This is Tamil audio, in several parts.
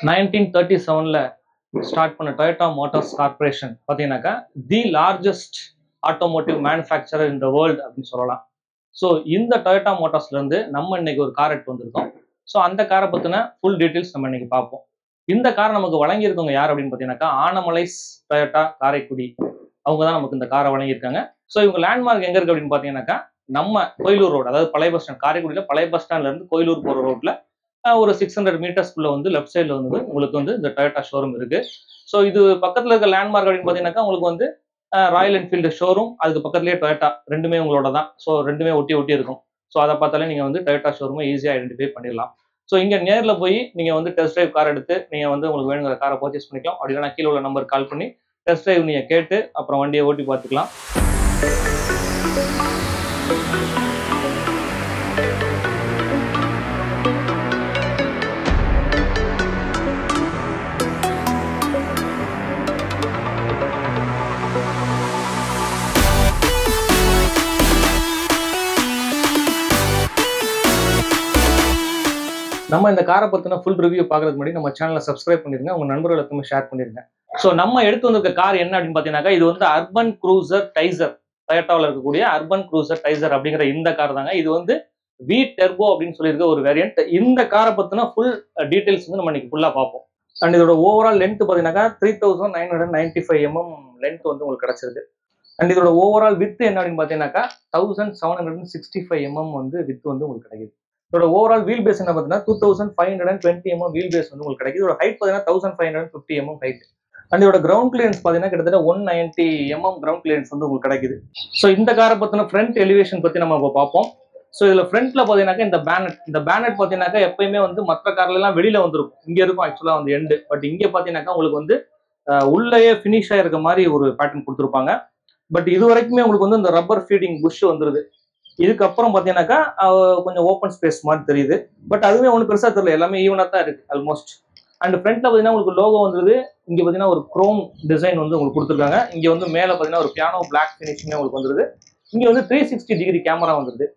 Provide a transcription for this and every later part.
1937ல ஸ்டார்ட் பண்ண டொயோட்டா மோட்டார்ஸ் கார்பரேஷன் பார்த்தீங்கன்னாக்கா the largest automotive manufacturer in the world அப்படின்னு சொல்லலாம். ஸோ இந்த டொயோட்டா மோட்டார்ஸ்லேருந்து நம்ம இன்னைக்கு ஒரு கார் எடுத்து வந்திருக்கோம். ஸோ அந்த காரை பற்றின ஃபுல் டீட்டெயில்ஸ் நம்ம இன்னைக்கு பார்ப்போம். இந்த காரை நமக்கு வழங்கியிருக்கவங்க யார் அப்படின்னு பார்த்தீங்கன்னாக்கா ஆனமலைஸ் டொயோட்டா காரைக்குடி, அவங்க தான் நமக்கு இந்த காரை வழங்கியிருக்காங்க. ஸோ இவங்க லேண்ட்மார்க் எங்கே இருக்குது அப்படின்னு பார்த்தீங்கன்னாக்கா நம்ம கோயிலூர் ரோடு, அதாவது பழைய பஸ் ஸ்டாண்ட், காரைக்குடியில் பழைய பஸ் ஸ்டாண்ட்லேருந்து கோயிலூர் போகிற ரோட்டில் ஒரு 600 மீட்டர்ஸ்க்குள்ள வந்து லெஃப்ட் சைடில் வந்து உங்களுக்கு வந்து இந்த டொயோட்டா ஷோரூம் இருக்கு. ஸோ இது பக்கத்தில் இருக்க லேண்ட்மார்க் அப்படின்னு பார்த்தீங்கன்னாக்கா உங்களுக்கு வந்து ராயல் என்ஃபீல்டு ஷோரூம், அதுக்கு பக்கத்துலேயே டொயோட்டா, ரெண்டுமே உங்களோட தான். ஸோ ரெண்டுமே ஒட்டி ஒட்டி இருக்கும். ஸோ அதை பார்த்தாலே நீங்கள் வந்து டொயோட்டா ஷோரூமை ஈஸியாக ஐடென்டிஃபை பண்ணிடலாம். ஸோ இங்கே நேரில் போய் நீங்கள் வந்து டெஸ்ட் ட்ரைவ் கார் எடுத்து நீங்கள் வந்து உங்களுக்கு வேணுங்கிற காரை பர்ச்சேஸ் பண்ணிக்கலாம். அப்படின்னா கீழே உள்ள நம்பர் கால் பண்ணி டெஸ்ட் ட்ரைவ் நீங்கள் கேட்டு அப்புறம் வண்டியை ஓட்டி பார்த்துக்கலாம். நம்ம இந்த காரை பற்றின ஃபுல் ரிவ்யூ பார்க்கறதுக்கு முன்னாடி நம்ம சேனலை சப்ஸ்கிரைப் பண்ணிருங்க, உங்க நண்பர்கள் எல்லாத்தையுமே ஷேர் பண்ணிருங்க. ஸோ நம்ம எடுத்து வந்திருக்க கார் என்ன அப்படின்னு பார்த்தீங்கன்னாக்கா இது வந்து அர்பன் க்ரூசர் டைசர், டொயோட்டாவில் இருக்கக்கூடிய அர்பன் க்ரூசர் டைசர் அப்படிங்கிற இந்த கார் தாங்க. இது வந்து வி டர்போ அப்படின்னு சொல்லியிருக்க ஒரு வேரியன்ட். இந்த காரை பற்றின ஃபுல் டீடைல்ஸ் வந்து நம்ம இன்னைக்கு ஃபுல்லாக பார்ப்போம். அண்ட் இதோட ஓவரால் லென்த் பார்த்தீங்கன்னாக்கா 3995 mm லென்த் வந்து உங்களுக்கு கிடைச்சிருக்கு. அண்ட் இதோட ஓவரால் வித் என்ன அப்படின்னு பார்த்தீங்கன்னாக்கா 1765 mm வந்து வித் வந்து உங்களுக்கு கிடைக்குது. இதோட ஓவரால் வீல் பேஸ் என்ன பார்த்தீங்கன்னா 2520 mm வீல் பேஸ் வந்து உங்களுக்கு கிடைக்குது. இதோட ஹைட் பார்த்தீங்கன்னா 1550 mm ஹைட். அண்ட் இதோட கிரவுண்ட் கிளியரன்ஸ் பார்த்தீங்கன்னா கிட்டத்தட்ட 190 mm கிரவுண்ட் கிளியரன்ஸ் வந்து உங்களுக்கு கிடைக்குது. ஸோ இந்த காரை பற்றின ஃப்ரண்ட் எலிவேஷன் பற்றி நம்ம இப்போ பார்ப்போம். ஸோ இதில் ஃப்ரண்ட்ல பார்த்தீங்கன்னாக்கா இந்த பேனட் பார்த்தீங்கன்னாக்கா எப்பயுமே வந்து மற்ற கார்ல எல்லாம் வெளியில வந்துருக்கும், இங்கே இருக்கும் ஆக்சுவலாக வந்து எண்டு. பட் இங்கே பார்த்தீங்கன்னாக்கா உங்களுக்கு வந்து உள்ளேயே ஃபினிஷ் ஆயிருக்க மாதிரி ஒரு பேட்டர்ன் கொடுத்துருப்பாங்க. பட் இது வரைக்குமே உங்களுக்கு வந்து இந்த ரப்பர் ஃபீடிங் புஷ் வந்துருது. இதுக்கப்புறம் பார்த்தீங்கன்னாக்கா கொஞ்சம் ஓப்பன் ஸ்பேஸ் மாதிரி தெரியுது. பட் அதுவே ஒன்றும் பெருசாக தெரியல, எல்லாமே ஈவனாக தான் இருக்கு ஆல்மோஸ்ட். அண்ட் ஃப்ரண்ட்ல பார்த்தீங்கன்னா உங்களுக்கு லோகோ வந்துருது. இங்கே பார்த்தீங்கன்னா ஒரு குரோம் டிசைன் வந்து உங்களுக்கு கொடுத்துருக்காங்க. இங்கே வந்து மேலே பார்த்தீங்கன்னா ஒரு பியானோ பிளாக் ஃபினிஷிங்கே உங்களுக்கு வந்துருது. இங்கே வந்து 360 டிகிரி கேமரா வந்துருது.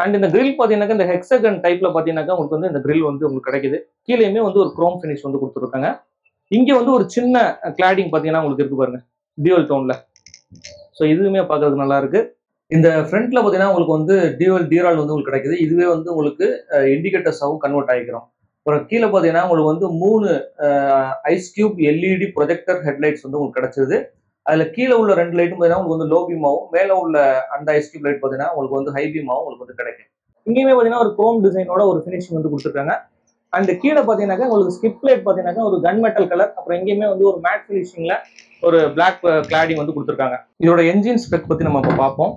அண்ட் இந்த கிரில் பார்த்தீங்கன்னாக்கா இந்த ஹெக்ஸகன் டைப்ல பார்த்தீங்கன்னாக்கா உங்களுக்கு வந்து இந்த கிரில் வந்து உங்களுக்கு கிடைக்குது. கீழேயுமே வந்து ஒரு குரோம் ஃபினிஷ் வந்து கொடுத்துருக்காங்க. இங்கே வந்து ஒரு சின்ன கிளாடிங் பார்த்தீங்கன்னா உங்களுக்கு இருக்கு பாருங்க, டியூவல் டோன்ல. ஸோ இதுவுமே பார்க்கறதுக்கு நல்லா இருக்கு. இந்த ஃப்ரண்ட்ல பார்த்தீங்கன்னா உங்களுக்கு வந்து டியூவல் டியூரால் வந்து உங்களுக்கு கிடைக்குது. இதுவே வந்து உங்களுக்கு இண்டிகேட்டர்ஸாகவும் கன்வெர்ட் ஆகிக்கிறோம். அப்புறம் கீழே பார்த்தீங்கன்னா உங்களுக்கு வந்து 3 ice cube LED projector headlights வந்து உங்களுக்கு கிடைச்சிருது. அதில் கீழே உள்ள 2 லைட்டும் பார்த்தீங்கன்னா உங்களுக்கு வந்து லோ பீமாவும், மேலே உள்ள அந்த ஐஸ் கியூப் லைட் பார்த்தீங்கன்னா உங்களுக்கு வந்து ஹை பீமாவும் உங்களுக்கு வந்து கிடைக்கும். இங்கேயுமே பார்த்தீங்கன்னா ஒரு குரோம் டிசைனோட ஒரு ஃபினிஷிங் வந்து கொடுத்துருக்காங்க. அண்ட் கீழே பார்த்தீங்கன்னாக்கா உங்களுக்கு ஸ்கிப் லைட் பார்த்தீங்கன்னாக்கா ஒரு கன் மெட்டல் கலர், அப்புறம் இங்கேயுமே வந்து ஒரு மேட் ஃபினிஷிங்ல ஒரு பிளாக் கிளாடிங் வந்து கொடுத்துருக்காங்க. இதோட என்ஜின் ஸ்பெக் பற்றி நம்ம இப்போ பார்ப்போம்.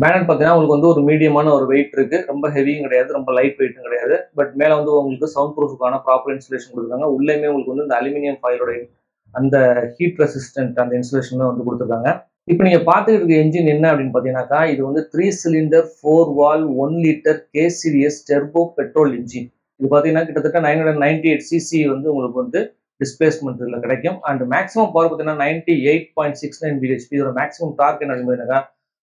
பேனட் பார்த்தீங்கன்னா உங்களுக்கு வந்து ஒரு மீடியமான ஒரு வெயிட் இருக்கு, ரொம்ப ஹெவியும் கிடையாது, ரொம்ப லைட் வெயிட்டும் கிடையாது. பட் மேலே வந்து உங்களுக்கு சவுண்ட் ப்ரூஃபுக்கான ப்ராப்பர் இன்சுலேஷன் கொடுத்துருக்காங்க. உள்ளேயுமே உங்களுக்கு வந்து இந்த அலுமினியம் ஃபாயிலோட அந்த ஹீட் ரெசிஸ்டன்ட் அந்த இன்சுலேஷன் வந்து கொடுத்துருக்காங்க. இப்போ நீங்கள் பார்த்துக்கிட்டு இருக்க என்ஜின் என்ன அப்படின்னு பார்த்தீங்கன்னாக்கா இது வந்து 3 cylinder 4 valve 1 litre K series turbo petrol engine. இது பார்த்தீங்கன்னா கிட்டத்தட்ட 998 cc வந்து உங்களுக்கு வந்து டிஸ்பிளேஸ்மெண்ட் இதில் கிடைக்கும். அண்ட் மேக்ஸிமம் பவர் பார்த்தீங்கன்னா 98.69 bhp. இதோட மேக்ஸிமம் டார்க் என்ன பார்த்தீங்கன்னா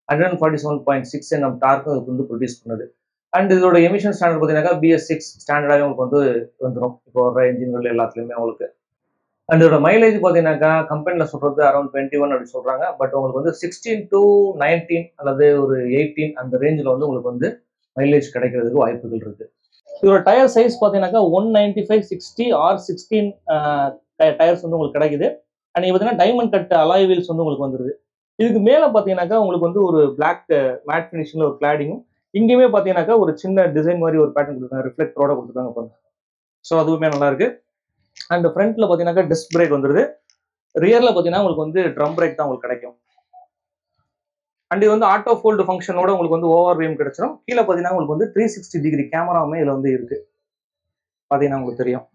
147.6 Nm டார்க்கும் இதுக்கு வந்து ப்ரொடியூஸ் பண்ணுது. அண்ட் இதோட எமிஷன் ஸ்டாண்டர்ட் பார்த்தீங்கன்னா BS6 ஸ்டாண்டர்டாகவே உங்களுக்கு வந்து வந்துடும் இப்போ வர என்ஜின்கள் எல்லாத்துலேயுமே உங்களுக்கு. அண்ட் இதோட மைலேஜ் பார்த்தீங்கன்னாக்கா கம்பெனியில் சொல்றது அரௌண்ட் 21 அப்படி சொல்றாங்க. பட் உங்களுக்கு வந்து 16 to 19 அல்லது ஒரு 18 அந்த ரேஞ்சில் வந்து உங்களுக்கு வந்து மைலேஜ் கிடைக்கிறதுக்கு வாய்ப்புகள் இருக்கு. இதோட டயர் சைஸ் பார்த்தீங்கன்னாக்கா 195/60 R16 டயர்ஸ் வந்து உங்களுக்கு கிடைக்குது. அண்ட் நீங்கள் பார்த்தீங்கன்னா டைமண்ட் கட் அலாய் வீல்ஸ் வந்து உங்களுக்கு வந்துருது. இதுக்கு மேலே பார்த்தீங்கன்னாக்கா உங்களுக்கு வந்து ஒரு பிளாக் மேட் ஃபினிஷிங்ல ஒரு கிளாடிங்கும், இங்கேயுமே பார்த்தீங்கன்னாக்கா ஒரு சின்ன டிசைன் மாதிரி ஒரு பேட்டர்ன் கொடுத்துருக்காங்க, ரிஃப்ளெக்டரோட கொடுத்துருக்காங்க பாருங்க. ஸோ அதுவுமே நல்லா இருக்கு. அண்ட் ஃப்ரண்ட்ல பார்த்தீங்கன்னாக்கா டிஸ்க் பிரேக் வந்துருது. ரியர்ல பார்த்தீங்கன்னா உங்களுக்கு வந்து ட்ரம் பிரேக் தான் உங்களுக்கு கிடைக்கும். அண்ட் இது வந்து ஆட்டோ ஃபோல்டு ஃபங்க்ஷனோட உங்களுக்கு வந்து ஓவர் வியூம் கிடைச்சிடும். கீழே பார்த்தீங்கன்னா உங்களுக்கு வந்து 360 டிகிரி கேமராவுமே இதில் வந்து இருக்கு, பார்த்தீங்கன்னா உங்களுக்கு தெரியும்.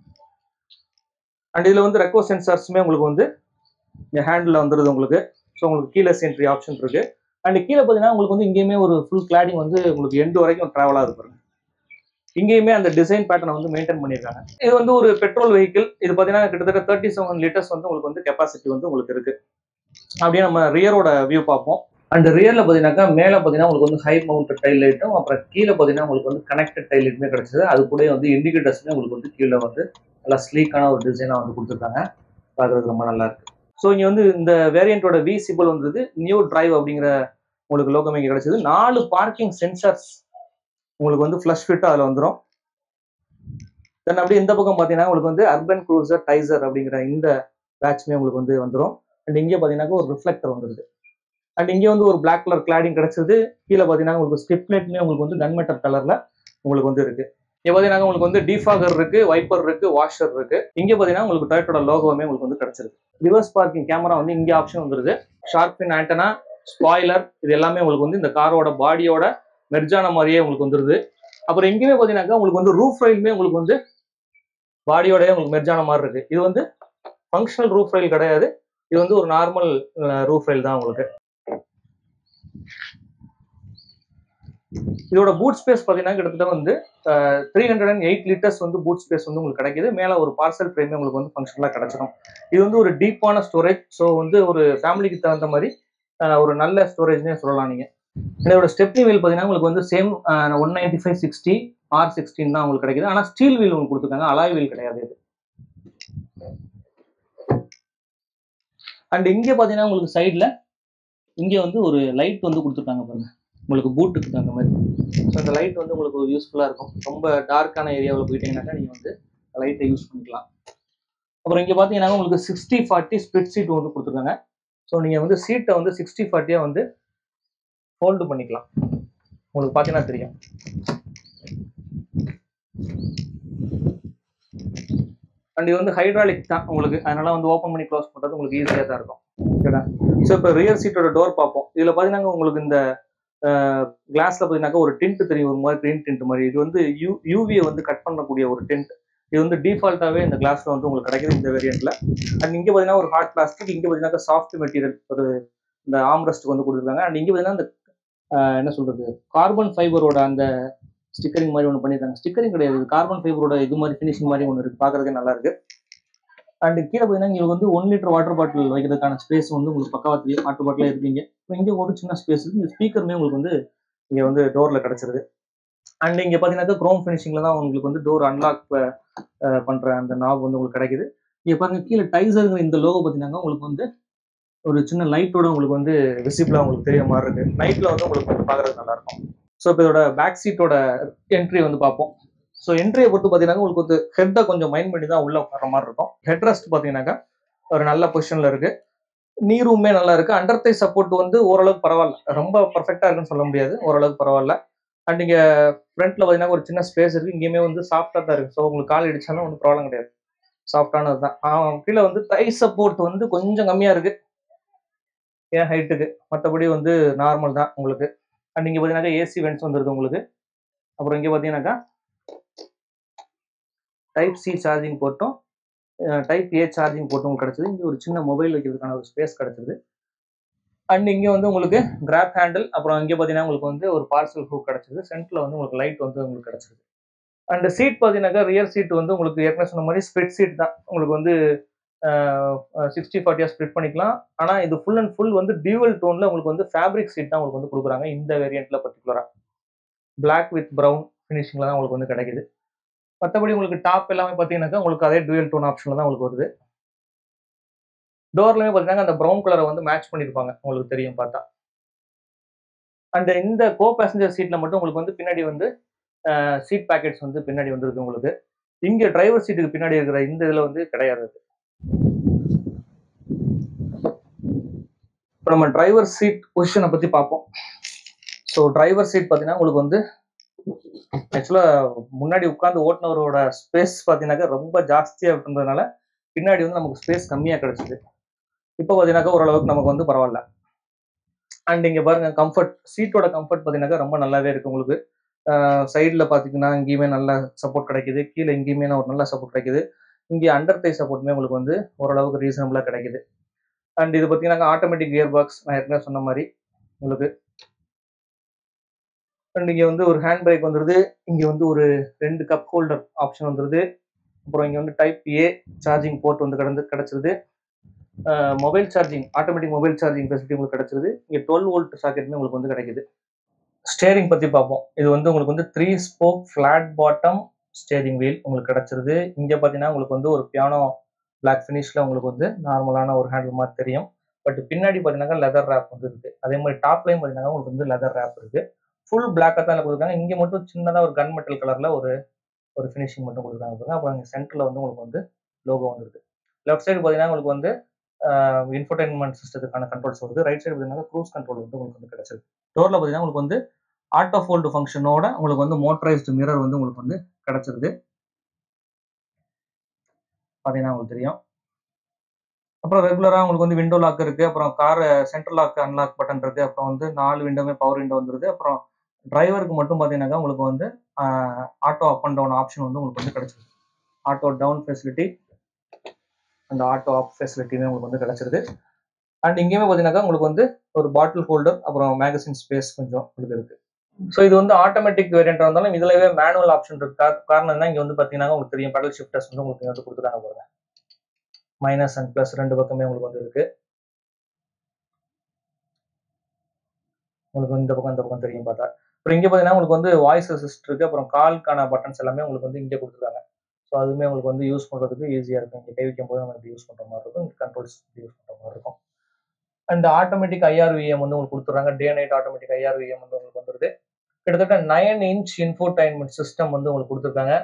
அண்ட் இதில் வந்து ரெக்கோ சென்சார்ஸுமே உங்களுக்கு வந்து இந்த ஹேண்டில் வந்துருது உங்களுக்கு. ஸோ உங்களுக்கு கீழே என்ட்ரி ஆப்ஷன் இருக்கு. அண்ட் கீழே பார்த்தீங்கன்னா உங்களுக்கு வந்து இங்கேயுமே ஒரு ஃபுல் கிளாடிங் வந்து உங்களுக்கு எண்டு வரைக்கும் ட்ராவலாக இருக்கு. இங்கேயுமே அந்த டிசைன் பேட்டர்னை வந்து மெயின்டைன் பண்ணியிருக்காங்க. இது வந்து ஒரு பெட்ரோல் வெஹிக்கிள். இது பார்த்தீங்கன்னா கிட்டத்தட்ட 37 லிட்டர்ஸ் வந்து உங்களுக்கு வந்து கெப்பாசிட்டி வந்து உங்களுக்கு இருக்கு. அப்படியே நம்ம ரியரோட வியூ பார்ப்போம். அண்ட் ரியர்ல பாத்தீங்கன்னாக்கா மேல பாத்தீங்கன்னா உங்களுக்கு வந்து ஹை மவுண்ட் டைல் லைட்டும் அப்புறம் கீழே பாத்தீங்கன்னா உங்களுக்கு வந்து கனெக்டட் டைல் லைட்டுமே கிடைச்சது. அது கூட வந்து இண்டிகேட்டர்ஸ்மே உங்களுக்கு வந்து கீழே வந்து நல்லா ஸ்லீக்கான ஒரு டிசைனா வந்து கொடுத்துருக்காங்க. பார்க்கறதுக்கு ரொம்ப நல்லா இருக்கு. ஸோ இங்க வந்து இந்த வேரியண்டோட வி சிம்பிள் வந்தது நியூ டிரைவ் அப்படிங்கிற உங்களுக்கு லோகம் இங்க கிடைச்சது. 4 பார்க்கிங் சென்சார்ஸ் உங்களுக்கு வந்து ஃபிளஷ் ஃபிட் அதில் வந்துடும். தென் அப்படியே இந்த பக்கம் பார்த்தீங்கன்னா உங்களுக்கு வந்து அர்பன் க்ரூசர் டைசர் அப்படிங்கிற இந்த பேட்ச்மே உங்களுக்கு வந்து வந்துடும். அண்ட் இங்கே பார்த்தீங்கன்னா ஒரு ரிஃப்ளெக்டர் வந்துருது. அண்ட் இங்கே வந்து ஒரு பிளாக் கலர் கிளாடிங் கிடைச்சது. கீழே பார்த்தீங்கன்னா உங்களுக்கு ஸ்டிப் பிளேட்மே உங்களுக்கு வந்து கன்மெட்டர் கலர்ல உங்களுக்கு வந்து இருக்கு. இங்கே பார்த்தீங்கன்னா உங்களுக்கு வந்து டிஃபாகர் இருக்கு, வைப்பர் இருக்கு, வாஷர் இருக்கு. இங்கே பார்த்தீங்கன்னா உங்களுக்கு டொயோட்டோட லோகோவுமே உங்களுக்கு வந்து கிடைச்சிருக்கு. ரிவர்ஸ் பார்க்கிங் கேமரா வந்து இங்கே ஆப்ஷன் வந்துருது. ஷார்க் ஃபின் ஆண்டனா, ஸ்பாய்லர், இது எல்லாமே உங்களுக்கு வந்து இந்த காரோட பாடியோட மெர்ஜான மாதிரியே உங்களுக்கு வந்துருது. அப்புறம் எங்கேயுமே பார்த்தீங்கன்னாக்கா உங்களுக்கு வந்து ரூஃப் ரயிலுமே உங்களுக்கு வந்து பாடியோடய உங்களுக்கு மெர்ஜான மாதிரி இருக்கு. இது வந்து ஃபங்க்ஷனல் ரூஃப் ரயில் கிடையாது. இது வந்து ஒரு நார்மல் ரூஃப் ரயில் தான் உங்களுக்கு. இதோட பூட் ஸ்பேஸ் பார்த்தீங்கன்னா கிட்டத்தட்ட வந்து 308 லிட்டர்ஸ் வந்து பூட் ஸ்பேஸ் வந்து உங்களுக்கு கிடைக்குது. மேலே ஒரு பார்சல் ட்ரேமே உங்களுக்கு வந்து ஃபங்க்ஷனலாக கிடைச்சிடும். இது வந்து ஒரு டீப்பான ஸ்டோரேஜ். ஸோ வந்து ஒரு ஃபேமிலிக்கு தகுந்த மாதிரி ஒரு நல்ல ஸ்டோரேஜ்னே சொல்லலாம் நீங்கள். இதோட ஸ்டெப்னி வீல் பார்த்தீங்கன்னா உங்களுக்கு வந்து சேம் 195/60 R16 தான் உங்களுக்கு கிடைக்குது. ஆனால் ஸ்டீல் வீல் உங்களுக்கு கொடுத்துருக்காங்க, அலாய் வீல் கிடையாது இது. அண்ட் இங்கே பார்த்தீங்கன்னா உங்களுக்கு சைடில் இங்கே வந்து ஒரு லைட் வந்து கொடுத்துருக்காங்க பாருங்க, உங்களுக்கு பூட்டுக்கு தகுந்த மாதிரி. ஸோ அந்த லைட் வந்து உங்களுக்கு யூஸ்ஃபுல்லாக இருக்கும். ரொம்ப டார்க்கான ஏரியாவில் போயிட்டீங்கன்னாக்கா நீங்கள் வந்து லைட்டை யூஸ் பண்ணிக்கலாம். அப்புறம் இங்கே பார்த்தீங்கன்னா உங்களுக்கு 60/40 ஸ்பிளிட் சீட் வந்து கொடுத்துருக்காங்க. ஸோ நீங்கள் வந்து சீட்டை வந்து 60/40 வந்து ஃபோல்டு பண்ணிக்கலாம். உங்களுக்கு பார்த்தீங்கன்னா தெரியும். அண்ட் இது வந்து ஹைட்ராலிக் தான் உங்களுக்கு, அதனால வந்து ஓப்பன் பண்ணி க்ளோஸ் பண்ணுறது உங்களுக்கு ஈஸியாக தான் இருக்கும். ஓகேடா. ஸோ இப்போ ரியர் சீட்டோட டோர் பார்ப்போம். இதில் பார்த்தீங்கன்னா உங்களுக்கு இந்த கிளாஸ்ல பார்த்தீங்கன்னா ஒரு டிண்ட் தெரியும், ஒரு மாதிரி கிரீன் டிண்ட் மாதிரி. இது வந்து யூவியை வந்து கட் பண்ணக்கூடிய ஒரு டிண்ட். இது வந்து டிஃபால்ட்டாகவே இந்த கிளாஸ்ல வந்து உங்களுக்கு கிடைக்குது இந்த வேரியண்ட்ல. அண்ட் இங்கே பார்த்தீங்கன்னா ஒரு ஹார்ட் பிளாஸ்டிக், இங்கே பார்த்தீங்கன்னா சாஃப்ட் மெட்டீரியல் ஒரு இந்த ஆம்ரெஸ்ட் வந்து கொடுத்துருக்காங்க. அண்ட் இங்கே பார்த்தீங்கன்னா இந்த என்ன சொல்றது, கார்பன் ஃபைபரோட அந்த ஸ்டிக்கரிங் மாதிரி ஒன்று பண்ணியிருக்காங்க. ஸ்டிக்கரிங் கிடையாது, கார்பன் ஃபைபரோட இது மாதிரி ஃபினிஷிங் மாதிரி ஒன்று இருக்கு, பார்க்கறதுக்கு நல்லா இருக்கு. அண்ட் கீழே பார்த்தீங்கன்னா உங்களுக்கு வந்து 1 லிட்டர் வாட்டர் பாட்டில் வைக்கிறதுக்கான ஸ்பேஸ் வந்து உங்களுக்கு பக்காவா தெரியும். வாட்டர் பாட்டிலே இருக்கீங்க. இப்போ இங்கே ஒரு சின்ன ஸ்பேஸ் இருக்கு. ஸ்பீக்கருமே உங்களுக்கு வந்து இங்கே வந்து டோர்ல கிடைச்சிருது. அண்ட் இங்கே பார்த்தீங்கன்னா குரோம் ஃபினிஷிங்ல தான் உங்களுக்கு வந்து டோர் அன்லாக் பண்ற அந்த நாப் வந்து உங்களுக்கு கிடைக்குது. இங்கே பாருங்க கீழே டைசருங்கிற இந்த லோகோ பார்த்தீங்கன்னா உங்களுக்கு வந்து ஒரு சின்ன லைட்டோட உங்களுக்கு வந்து விசிபிளா உங்களுக்கு தெரிய மாதிரி இருக்கு. நைட்ல வந்து உங்களுக்கு வந்து பார்க்கறது நல்லா இருக்கும். ஸோ இப்போ இதோட பேக் சீட்டோட என்ட்ரி வந்து பார்ப்போம். ஸோ என்ட்ரியை பொறுத்து பார்த்தீங்கன்னா உங்களுக்கு வந்து ஹெட்டை கொஞ்சம் மைண்ட் பண்ணி தான் உள்ள உட்கார மாதிரி இருக்கும். ஹெட் ரெஸ்ட் பார்த்தீங்கன்னாக்கா ஒரு நல்ல பொசிஷன்ல இருக்கு. நீ ரூமே நல்லா இருக்கு. அண்டர் தை சப்போர்ட் வந்து ஓரளவுக்கு பரவாயில்ல, ரொம்ப பர்ஃபெக்டா இருக்குன்னு சொல்ல முடியாது, ஓரளவுக்கு பரவாயில்ல. அண்ட் இங்க ஃப்ரண்ட்ல பார்த்தீங்கன்னா ஒரு சின்ன ஸ்பேஸ் இருக்கு. இங்கேயுமே வந்து சாஃப்டா தான் இருக்கு. ஸோ உங்களுக்கு கால் இடிச்சாலும் ஒன்றும் ப்ராப்ளம் கிடையாது, சாஃப்டானது தான். கீழே வந்து தை சப்போர்ட் வந்து கொஞ்சம் கம்மியா இருக்கு என் ஹைட்டுக்கு, மற்றபடி வந்து நார்மல் தான் உங்களுக்கு. அண்ட் இங்கே பார்த்தீங்கன்னா ஏசி வென்ட்ஸ் வந்துருது உங்களுக்கு. அப்புறம் இங்கே பார்த்தீங்கன்னாக்கா டைப் சி சார்ஜிங் போர்ட்டும் டைப் ஏ சார்ஜிங் போர்ட்டும் உங்களுக்கு கிடைச்சது. இங்கே ஒரு சின்ன மொபைல் வைக்கிறதுக்கான ஒரு ஸ்பேஸ் கிடைச்சது. அண்ட் இங்கே வந்து உங்களுக்கு கிராப் ஹேண்டில், அப்புறம் இங்கே பார்த்தீங்கன்னா உங்களுக்கு வந்து ஒரு பார்சல் ஹூக் கிடைச்சது. சென்டரில் வந்து உங்களுக்கு லைட் வந்து உங்களுக்கு கிடைச்சது. அண்ட் சீட் பார்த்தீங்கன்னாக்கா ரியர் சீட் வந்து உங்களுக்கு ஏற்கனவே சொன்ன மாதிரி ஸ்பிளிட் சீட் தான். உங்களுக்கு வந்து 60/40 ஸ்ப்ளிட் பண்ணிக்கலாம். ஆனால் இது ஃபுல் அண்ட் ஃபுல் வந்து டியூவல் டோன்ல உங்களுக்கு வந்து ஃபேப்ரிக் சீட் தான் உங்களுக்கு வந்து கொடுக்குறாங்க இந்த வேரியண்ட்ல பர்டிகுலரா. பிளாக் வித் ப்ரௌன் ஃபினிஷிங்ல தான் உங்களுக்கு வந்து கிடைக்குது. மற்றபடி உங்களுக்கு டாப் எல்லாமே பார்த்தீங்கன்னாக்கா உங்களுக்கு அதே டூயல் டோன் ஆப்ஷன்ல தான் உங்களுக்கு வருது. டோர்லயுமே பார்த்தீங்கன்னா அந்த ப்ரௌன் கலரை வந்து மேட்ச் பண்ணியிருப்பாங்க, உங்களுக்கு தெரியும் பார்த்தா. அண்ட் இந்த கோ பேசஞ்சர் சீட்ல மட்டும் உங்களுக்கு வந்து பின்னாடி வந்து சீட் பேக்கெட்ஸ் வந்து பின்னாடி வந்துருக்கு உங்களுக்கு. இங்க டிரைவர் சீட்டுக்கு பின்னாடி இருக்கிற இந்த இதுல வந்து கிடையாது. இப்போ நம்ம டிரைவர் சீட் பொசிஷனை பத்தி பார்ப்போம். ஸோ டிரைவர் சீட் பார்த்தீங்கன்னா உங்களுக்கு வந்து ஆக்சுவலா முன்னாடி உட்காந்து ஓட்டுனவரோட ஸ்பேஸ் பார்த்தீங்கன்னாக்கா ரொம்ப ஜாஸ்தியாக இருந்ததுனால பின்னாடி வந்து நமக்கு ஸ்பேஸ் கம்மியாக கிடைச்சிது. இப்போ பார்த்தீங்கன்னாக்கா ஓரளவுக்கு நமக்கு வந்து பரவாயில்ல. அண்ட் இங்கே பாருங்க கம்ஃபர்ட், சீட்டோட கம்ஃபர்ட் பார்த்தீங்கன்னாக்கா ரொம்ப நல்லாவே இருக்கு உங்களுக்கு. சைடில் பார்த்தீங்கன்னா இங்கேயுமே நல்ல சப்போர்ட் கிடைக்குது, கீழே இங்கேயுமே ஒரு நல்ல சப்போர்ட் கிடைக்குது. இங்கே அண்டர் தை சப்போர்ட்டுமே உங்களுக்கு வந்து ஓரளவுக்கு ரீசனபிளாக கிடைக்குது. அண்ட் இது பார்த்தீங்கன்னா ஆட்டோமேட்டிக் கியர் பாக்ஸ், நான் ஏற்கனவே சொன்ன மாதிரி உங்களுக்கு. அண்ட் இங்கே வந்து ஒரு ஹேண்ட் பிரேக் வந்துருது. இங்கே வந்து ஒரு 2 கப் ஹோல்டர் ஆப்ஷன் வந்துருது. அப்புறம் இங்கே வந்து டைப் ஏ சார்ஜிங் போர்ட் வந்து கிடைச்சிருது. Mobile charging, automatic mobile charging facility உங்களுக்கு கிடைச்சிருது. இங்கே 12 வோல்ட் சாக்கெட்டுமே உங்களுக்கு வந்து கிடைக்குது. ஸ்டேரிங் பற்றி பார்ப்போம். இது வந்து உங்களுக்கு வந்து 3 spoke flat bottom steering wheel உங்களுக்கு கிடைச்சிருது. இங்கே பார்த்தீங்கன்னா உங்களுக்கு வந்து ஒரு பியானோ பிளாக் ஃபினிஷில் உங்களுக்கு வந்து நார்மலான ஒரு ஹேண்டில் மாதிரி தெரியும். பட் பின்னாடி பார்த்தீங்கன்னா லெதர் ரேப் வந்து இருக்குது. அதே மாதிரி டாப்லையும் பார்த்தீங்கன்னா உங்களுக்கு வந்து லெதர் ரேப் இருக்குது. ஃபுல் பிளாக்காக தான் கொடுத்துருக்காங்க. இங்கே மட்டும் சின்னதாக ஒரு கன் மெட்டல் கலரில் ஒரு ஃபினிஷிங் மட்டும் கொடுக்குறாங்க பாருங்க. அப்புறம் இங்கே சென்டரில் வந்து உங்களுக்கு வந்து லோகோ வந்துருக்கு. லெஃப்ட் சைடு பார்த்தீங்கன்னா உங்களுக்கு வந்து இன்ஃபோடைன்மெண்ட் சிஸ்டத்துக்கான கண்ட்ரோல்ஸ் வருது. ரைட் சைடு பார்த்தீங்கன்னா க்ரூஸ் கண்ட்ரோல் வந்து உங்களுக்கு வந்து கிடைச்சிருக்கு. டோரில் பார்த்தீங்கன்னா உங்களுக்கு வந்து ஆட்டோ ஃபோல்டு ஃபங்க்ஷனோட உங்களுக்கு வந்து மோட்டரைஸ்டு மிரர் வந்து உங்களுக்கு வந்து கிடைச்சிருது. பார்த்தீங்கன்னா உங்களுக்கு தெரியும். அப்புறம் ரெகுலராக உங்களுக்கு வந்து விண்டோ லாக் இருக்குது. அப்புறம் car central lock unlock button இருக்குது. அப்புறம் வந்து 4 விண்டோமே பவர் விண்டோ வந்துருது. அப்புறம் டிரைவருக்கு மட்டும் பார்த்தீங்கன்னாக்கா உங்களுக்கு வந்து auto up and down option வந்து உங்களுக்கு வந்து கிடைச்சிருது. ஆட்டோ டவுன் ஃபெசிலிட்டி அந்த ஆட்டோ ஆப் ஃபெசிலிட்டியுமே உங்களுக்கு வந்து கிடைச்சிருது. அண்ட் இங்கேயுமே பார்த்தீங்கன்னாக்கா உங்களுக்கு வந்து ஒரு பாட்டில் ஹோல்டர் அப்புறம் மேகசின் ஸ்பேஸ் கொஞ்சம் உங்களுக்கு இருக்குது. ஸோ இது வந்து ஆட்டோமேட்டிக் வேரியன்ட் இருந்தாலும் இதுலவே மேனுவல் ஆப்ஷன் இருக்கு. காரணம் என்ன, இங்கே வந்து பார்த்தீங்கன்னா உங்களுக்கு தெரியும் பெடல் ஷிஃப்டர்ஸ் வந்து உங்களுக்கு வந்து கொடுத்துருக்காங்க பாருங்க. மைனஸ் அண்ட் பிளஸ் ரெண்டு பக்கமே உங்களுக்கு வந்து இருக்கு. உங்களுக்கு இந்த பக்கம் இந்த பக்கம் தெரியும் பார்த்தா. அப்புறம் இங்கே பார்த்தீங்கன்னா உங்களுக்கு வந்து வாய்ஸ் அசிஸ்ட் இருக்கு. அப்புறம் கால்க்கான பட்டன்ஸ் எல்லாமே உங்களுக்கு வந்து இங்கே கொடுத்துருக்காங்க. ஸோ அதுவுமே உங்களுக்கு வந்து யூஸ் பண்ணுறதுக்கு ஈஸியாக இருக்கும். இங்கே கை வைக்கும் போது நம்ம இப்படி யூஸ் பண்ணுற மாதிரி இருக்கும். இங்கே கண்ட்ரோல்ஸ் யூஸ் பண்ணுற மாதிரி இருக்கும். அண்ட் ஆட்டோமேட்டிக் ஐஆர்விஎம் வந்து உங்களுக்கு கொடுத்துறாங்க. டே நைட் ஆட்டோமேட்டிக் ஐஆர்விஎம் வந்து உங்களுக்கு வந்துருது. கிட்டத்தட்ட 9 இன்ச் இன்ஃபோடைன்மெண்ட் சிஸ்டம் வந்து உங்களுக்கு கொடுத்துருக்காங்க.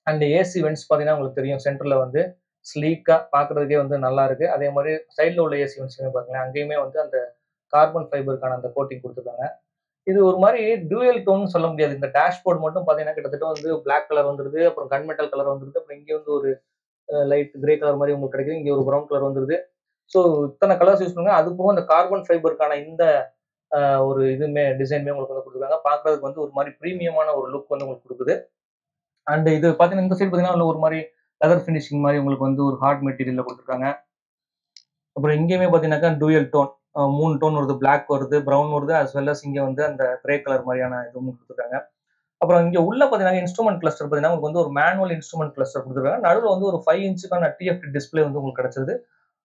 அண்ட் ஏசி வென்ட்ஸ் பார்த்தீங்கன்னா உங்களுக்கு தெரியும் சென்டரில் வந்து ஸ்லீக்காக பார்க்குறதுக்கே வந்து நல்லா இருக்குது. அதே மாதிரி சைடில் உள்ள ஏசி வென்ட்ஸுமே பார்த்தீங்கன்னா அங்கேயுமே வந்து அந்த கார்பன் ஃபைபருக்கான அந்த கோட்டிங் கொடுத்துருக்காங்க. இது ஒரு மாதிரி டூயல் டோன் சொல்ல முடியாது. இந்த டேஷ்போர்ட் மட்டும் பார்த்தீங்கன்னா கிட்டத்தட்ட வந்து பிளாக் கலர் வந்துருது. அப்புறம் கன்மெட்டல் கலர் வந்துருது. அப்புறம் இங்கே வந்து ஒரு லைட் கிரே கலர் மாதிரி உங்களுக்கு கிடைக்குது. இங்கே ஒரு ப்ரௌன் கலர் வந்துருது. ஸோ இத்தனை கலர்ஸ் யூஸ் பண்ணுங்க. அது போக அந்த கார்பன் ஃபைபருக்கான இந்த ஒரு இதுவுமே டிசைனுமே உங்களுக்கு வந்து கொடுத்துருக்காங்க. பார்க்குறதுக்கு வந்து ஒரு மாதிரி ப்ரீமியமான ஒரு லுக் வந்து உங்களுக்கு கொடுக்குது. அண்ட் இது பார்த்தீங்கன்னா இந்த சைடு பார்த்தீங்கன்னா ஒரு மாதிரி லெதர் ஃபினிஷிங் மாதிரி உங்களுக்கு வந்து ஒரு ஹார்ட் மெட்டீரியலில் கொடுத்துருக்காங்க. அப்புறம் இங்கேயுமே பார்த்தீங்கன்னாக்கா டூயல் டோன் 3 டோன் வருது. பிளாக் வருது, ப்ரௌன் வருது, அஸ் வெல் அஸ் இங்கே வந்து அந்த கிரே கலர் மாதிரியான இதுவும் கொடுத்துருக்காங்க. அப்புறம் இங்கே உள்ள பார்த்தீங்கன்னா இன்ஸ்ட்ருமெண்ட் கிளஸ்டர் பார்த்தீங்கன்னா உங்களுக்கு வந்து ஒரு மேனுவல் இன்ஸ்ட்ருமெண்ட் கிளஸ்டர் கொடுத்துருக்காங்க. நடுவில் வந்து ஒரு 5 இன்ச்சுக்கான டிஎஃப்டி டிஸ்பிளே வந்து உங்களுக்கு கிடைச்சிருது.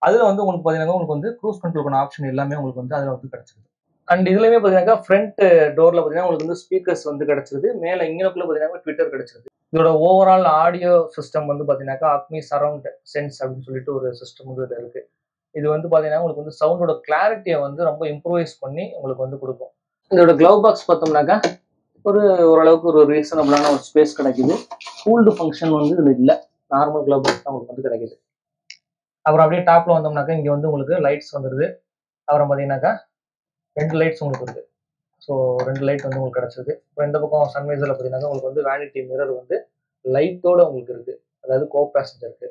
அதில் வந்து உங்களுக்கு பார்த்தீங்கன்னா உங்களுக்கு வந்து க்ரூஸ் கண்ட்ரோலுக்கான ஆப்ஷன் எல்லாமே உங்களுக்கு வந்து அதில் வந்து கிடைச்சிருது. அண்ட் இதுலயுமே பார்த்தீங்கன்னா ஃப்ரண்ட் டோர்ல பார்த்தீங்கன்னா உங்களுக்கு வந்து ஸ்பீக்கர்ஸ் வந்து கிடைச்சிருது. மேலே இங்கனக்குள்ள பார்த்தீங்கன்னா ட்விட்டர் கிடைச்சிருது. இதோட ஓவரால் ஆடியோ சிஸ்டம் வந்து பார்த்தீங்கன்னாக்கா ஆக்மி சரௌண்ட் சென்ஸ் அப்படின்னு சொல்லிட்டு ஒரு சிஸ்டம் வந்து இதில் இருக்கு. இது வந்து பார்த்தீங்கன்னா உங்களுக்கு வந்து சவுண்டோட கிளாரிட்டியை வந்து ரொம்ப இம்ப்ரூவைஸ் பண்ணி உங்களுக்கு வந்து கொடுக்கும். இதோட க்ளவ் பாக்ஸ் பார்த்தோம்னாக்கா ஓரளவுக்கு ஒரு ரீசனபிளான ஒரு ஸ்பேஸ் கிடைக்குது. கூல்டு ஃபங்க்ஷன் வந்து இதில் இல்லை. நார்மல் க்ளவ் பாக்ஸ் தான் உங்களுக்கு வந்து கிடைக்குது. அப்புறம் அப்படியே டாப்ல வந்தோம்னாக்கா இங்கே வந்து உங்களுக்கு லைட்ஸ் வந்துடுது. அப்புறம் பார்த்தீங்கன்னாக்கா 2 லைட்ஸ் உங்களுக்கு இருக்குது. ஸோ 2 லைட் வந்து உங்களுக்கு கிடைச்சிருக்கு. இப்போ இந்த பக்கம் சன்வைசரில் பார்த்தீங்கன்னா உங்களுக்கு வந்து வேனிட்டி மிரர் வந்து லைட்டோட உங்களுக்கு இருக்குது. அதாவது கோ பேசஞ்சருக்கு.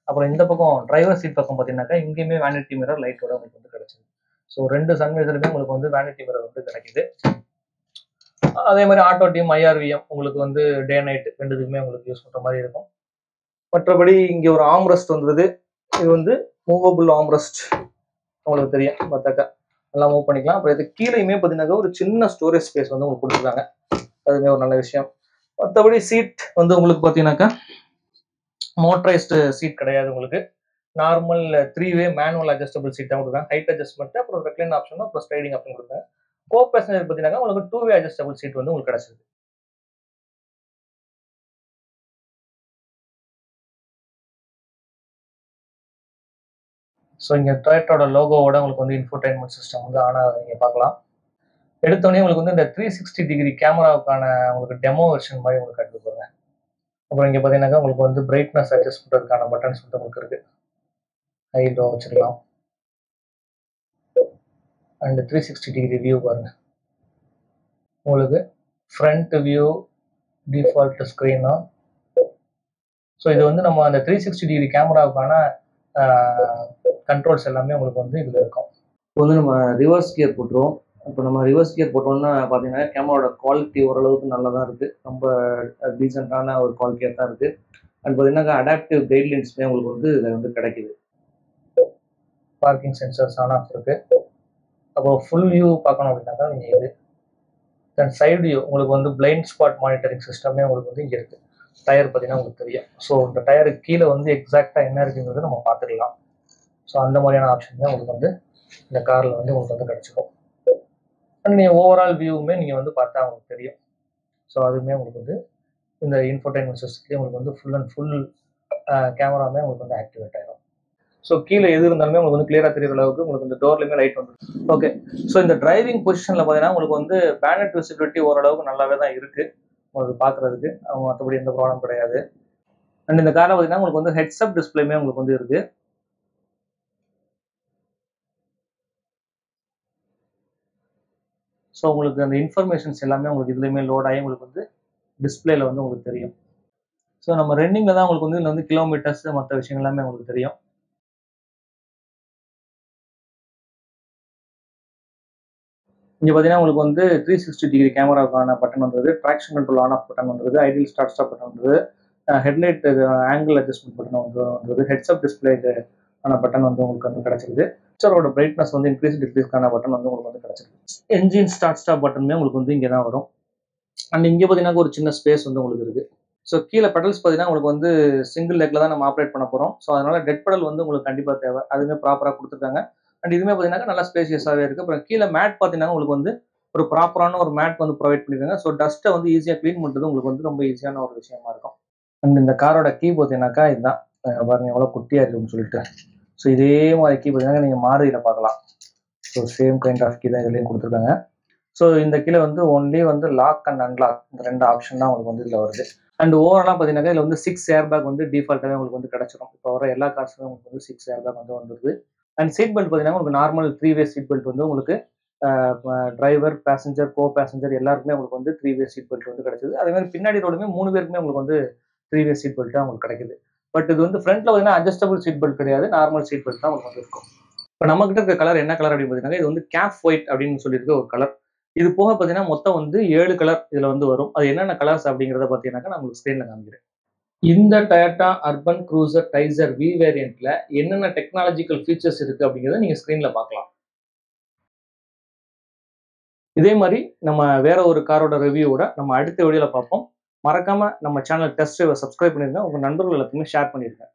அப்புறம் இந்த பக்கம் டிரைவர் சீட் பக்கம் பார்த்தீங்கன்னாக்கா இங்கேயுமே வேனிட்டி மிரர் லைட்டோட உங்களுக்கு வந்து கிடைச்சிது. ஸோ 2 சன்வைசருமே உங்களுக்கு வந்து வேனிட்டி மிரர் வந்து கிடைக்குது. அதே மாதிரி ஆட்டோ டீம் ஐஆர்விஎம் உங்களுக்கு வந்து டே நைட் ரெண்டுத்துக்குமே உங்களுக்கு யூஸ் பண்ணுற மாதிரி இருக்கும். மற்றபடி இங்கே ஒரு ஆம்ரெஸ்ட் வந்துருது. இது வந்து மூவபிள் ஆம்ரெஸ்ட் உங்களுக்கு தெரியும் பார்த்தாக்கா நல்லா மூவ் பண்ணிக்கலாம். அப்புறம் இது கீழேயுமே பார்த்தீங்கன்னாக்கா ஒரு சின்ன ஸ்டோரேஜ் ஸ்பேஸ் வந்து உங்களுக்கு கொடுத்துருக்காங்க. அதுவுமே ஒரு நல்ல விஷயம். மற்றபடி சீட் வந்து உங்களுக்கு பார்த்தீங்கன்னாக்கா மோட்டரைஸ்டு சீட் கிடையாது. உங்களுக்கு நார்மல் 3-வே மேனுவல் அட்ஜஸ்டபிள் சீட் தான் கொடுக்குறாங்க. ஹைட் அட்ஜஸ்ட்மெண்ட் அப்புறம் ரெக்லைன் ஆப்ஷன் அப்புறம் ஸ்லைடிங் ஆப்ஷன் கொடுக்குறாங்க. கோ பேசஞ்சர் பார்த்தீங்கன்னா உங்களுக்கு 2-வே அட்ஜஸ்டபிள் சீட் வந்து உங்களுக்கு கிடைச்சிருக்கு. ஸோ இங்கே டொயோட்டாவோட லோகோவோட உங்களுக்கு வந்து இன்ஃபோடைன்மெண்ட் சிஸ்டம் வந்து ஆனால் நீங்கள் பார்க்கலாம். எடுத்தோடனே உங்களுக்கு வந்து இந்த 360 டிகிரி கேமராவுக்கான உங்களுக்கு டெமோ வெர்ஷன் மாதிரி உங்களுக்கு எடுத்து போங்க. அப்புறம் இங்கே பார்த்தீங்கன்னாக்கா உங்களுக்கு வந்து பிரைட்னஸ் அட்ஜஸ்ட் பண்ணுறதுக்கான பட்டன்ஸ் வந்து உங்களுக்கு இருக்குது. ஹை லோ வச்சுக்கலாம். அண்ட் 360 டிகிரி வியூ பாருங்க. உங்களுக்கு ஃப்ரண்ட் வியூ டிஃபால்ட் ஸ்க்ரீனா. ஸோ இது வந்து நம்ம அந்த 360 டிகிரி கேமராவுக்கான கண்ட்ரோல்ஸ் எல்லாமே உங்களுக்கு வந்து இதில் இருக்கும். இப்போ வந்து நம்ம ரிவர்ஸ் கியர் போட்டுருவோம். இப்போ நம்ம ரிவர்ஸ் கியர் போட்டோம்னா பார்த்தீங்கன்னா கேமராவோட குவாலிட்டி ஓரளவுக்கு நல்லா தான் இருக்குது. ரொம்ப டீசெண்டான ஒரு குவாலிட்டியாக தான் இருக்குது. அண்ட் பார்த்தீங்கன்னா அடாப்டிவ் கைட்லைன்ஸுமே உங்களுக்கு வந்து இதில் வந்து கிடைக்குது. பார்க்கிங் சென்சர்ஸ் ஆன் ஆஃப் இருக்குது. அப்புறம் ஃபுல் வியூ பார்க்கணும் அப்படின்னாக்கா நீங்கள் இது. தென் சைடு வியூ உங்களுக்கு வந்து பிளைண்ட் ஸ்பாட் மானிட்டரிங் சிஸ்டமே உங்களுக்கு வந்து இங்கே இருக்குது. டயர் பார்த்தீங்கன்னா உங்களுக்கு தெரியும். ஸோ இந்த டயருக்கு கீழே வந்து எக்ஸாக்டாக என்ன இருக்குங்கிறது நம்ம பார்த்துக்கலாம். ஸோ அந்த மாதிரியான ஆப்ஷன் தான் உங்களுக்கு வந்து இந்த காரில் வந்து உங்களுக்கு வந்து கிடச்சிக்கும். அண்ட் நீங்கள் ஓவரால் வியூவுமே நீங்கள் வந்து பார்த்தா உங்களுக்கு தெரியும். ஸோ அதுவுமே உங்களுக்கு வந்து இந்த இன்ஃபோர்டைன்மெண்ட் சிஸ்டத்துலேயே உங்களுக்கு வந்து ஃபுல் அண்ட் ஃபுல் கேமராமே உங்களுக்கு வந்து ஆக்டிவேட் ஆகிடும். ஸோ கீழே எது இருந்தாலுமே உங்களுக்கு வந்து கிளியராக தெரியுற அளவுக்கு உங்களுக்கு இந்த டோர்லையுமே லைட் வந்துடும். ஓகே, ஸோ இந்த டிரைவிங் பொசிஷனில் பார்த்தீங்கன்னா உங்களுக்கு வந்து பேனட் விசிபிலிட்டி ஓரளவுக்கு நல்லாவே தான் இருக்குது உங்களுக்கு பார்க்குறதுக்கு. மற்றபடி எந்த ப்ராப்ளம் கிடையாது. அண்ட் இந்த காரில் பார்த்தீங்கன்னா உங்களுக்கு வந்து ஹெட்ஸ்அப் டிஸ்பிளேமே உங்களுக்கு வந்து இருக்குது. ஸோ உங்களுக்கு அந்த இன்ஃபர்மேஷன்ஸ் எல்லாமே உங்களுக்கு இதுலேயுமே லோட் ஆகி உங்களுக்கு வந்து டிஸ்பிளேல வந்து உங்களுக்கு தெரியும். ஸோ நம்ம ரன்னிங்கில் தான் உங்களுக்கு வந்து இதில் வந்து கிலோமீட்டர்ஸ் மற்ற விஷயங்கள் எல்லாமே உங்களுக்கு தெரியும். இங்கே பார்த்தீங்கன்னா உங்களுக்கு வந்து 360 டிகிரி கேமராவுக்கான பட்டன் வந்தது, traction control on off button வந்தது, ஐடியல் ஸ்டார்ட் ஸ்டாப் பட்டன் வந்தது, ஹெட்லைட் ஆங்கிள் அட்ஜஸ்ட்மெண்ட் பட்டன் வந்தது, ஹெட்ஸ்அப் டிஸ்பிளேக்கு ஆன பட்டன் வந்து உங்களுக்கு வந்து கிடச்சிருது. பிக்சரோட பிரைட்னஸ் வந்து இன்க்ரீஸ் டிக்ரீஸ்க்கான பட்டன் வந்து உங்களுக்கு வந்து கிடச்சிருக்கு. என்ஜின் ஸ்டார்ட் ஸ்டாப் பட்டனுமே உங்களுக்கு வந்து இங்கே தான் வரும். அண்ட் இங்கே பார்த்தீங்கன்னா ஒரு சின்ன ஸ்பேஸ் வந்து உங்களுக்கு இருக்குது. ஸோ கீழே பெடல்ஸ் பார்த்தீங்கன்னா உங்களுக்கு வந்து சிங்கிள் லெக்கில் தான் நம்ம ஆப்ரேட் பண்ண போகிறோம். ஸோ அதனால டெட் பெடல் வந்து உங்களுக்கு கண்டிப்பாக தேவை. அதுவுமே ப்ராப்பராக கொடுத்துருக்காங்க. அண்ட் இதுவுமே பார்த்தீங்கன்னா நல்லா ஸ்பேஷியஸாகவே இருக்குது. அப்புறம் கீழே மேட் பார்த்தீங்கன்னா உங்களுக்கு வந்து ஒரு ப்ராப்பரான ஒரு மேட் வந்து ப்ரொவைட் பண்ணியிருக்காங்க. ஸோ டஸ்ட்டை வந்து ஈஸியாக க்ளீன் பண்ணுறது உங்களுக்கு வந்து ரொம்ப ஈஸியான ஒரு விஷயமா இருக்கும். அண்ட் இந்த காரோட கீ பார்த்தீங்கன்னாக்கா இதுதான் பாருங்க எவ்வளோ குட்டியாக இருக்குன்னு சொல்லிட்டு. ஸோ இதே மாதிரி கீ பார்த்தீங்கன்னா நீங்கள் மாருதியில் பார்க்கலாம். So same kind of key தான் இதுலேயும் கொடுத்துருக்காங்க. ஸோ இந்த கீழே வந்து ஒன்லி வந்து லாக் அண்ட் அன்லாக் இந்த 2 ஆப்ஷன் தான் உங்களுக்கு வந்து இதில் வருது. அண்ட் ஓவராலாக பார்த்தீங்கன்னா இதில் வந்து 6 ஏர் பேக் வந்து டிஃபால்ட்டாகவே உங்களுக்கு வந்து கிடச்சிடும். இப்போ வர எல்லா கார்ஸுமே உங்களுக்கு வந்து 6 ஏர் பேக் வந்து வந்துருது. அண்ட் சீட் பெல்ட் பார்த்தீங்கன்னா உங்களுக்கு நார்மல் 3-வே சீட் பெல்ட் வந்து உங்களுக்கு டிரைவர், பேசஞ்சர், கோ பேசஞ்சர் எல்லாருக்குமே உங்களுக்கு வந்து 3-வே சீட் பெல்ட் வந்து கிடைக்குது. அதே மாதிரி பின்னாடி ரோடுமே 3 பேருக்குமே உங்களுக்கு வந்து 3-வே சீட் பெல்ட் தான் உங்களுக்கு கிடைக்குது. பட் இது வந்து ஃப்ரண்ட்ல பார்த்தீங்கன்னா அட்ஜஸ்டபிள் சீட் பெல்ட் கிடையாது, நார்மல் சீட் பெல்ட் தான் உங்களுக்கு வந்து இருக்கும். இப்போ நம்ம கிட்ட இருக்க கலர் என்ன கலர் அப்படின்னு பார்த்தீங்கன்னா இது வந்து கேஃப் ஒயிட் அப்படின்னு சொல்லியிருக்க ஒரு கலர். இது போக பார்த்தீங்கன்னா மொத்தம் வந்து 7 கலர் இதில் வந்து வரும். அது என்னென்ன கலர்ஸ் அப்படிங்கிறத பார்த்தீங்கன்னாக்கா நான் உங்களுக்கு ஸ்க்ரீனில் காமிக்கிறேன். இந்த Toyota Urban Cruiser Taisor V வேரியண்ட்ல என்னென்ன டெக்னாலஜிக்கல் ஃபீச்சர்ஸ் இருக்கு அப்படிங்கிறத நீங்க ஸ்க்ரீன்ல பார்க்கலாம். இதே மாதிரி நம்ம வேற ஒரு காரோட ரிவ்யூவோட நம்ம அடுத்த வீடியோல பார்ப்போம். மறக்காம நம்ம சேனல் டெஸ்ட் டிரைவை சப்ஸ்கிரைப் பண்ணிருங்க. உங்க நண்பர்கள் எல்லாத்துக்குமே ஷேர் பண்ணிருங்க.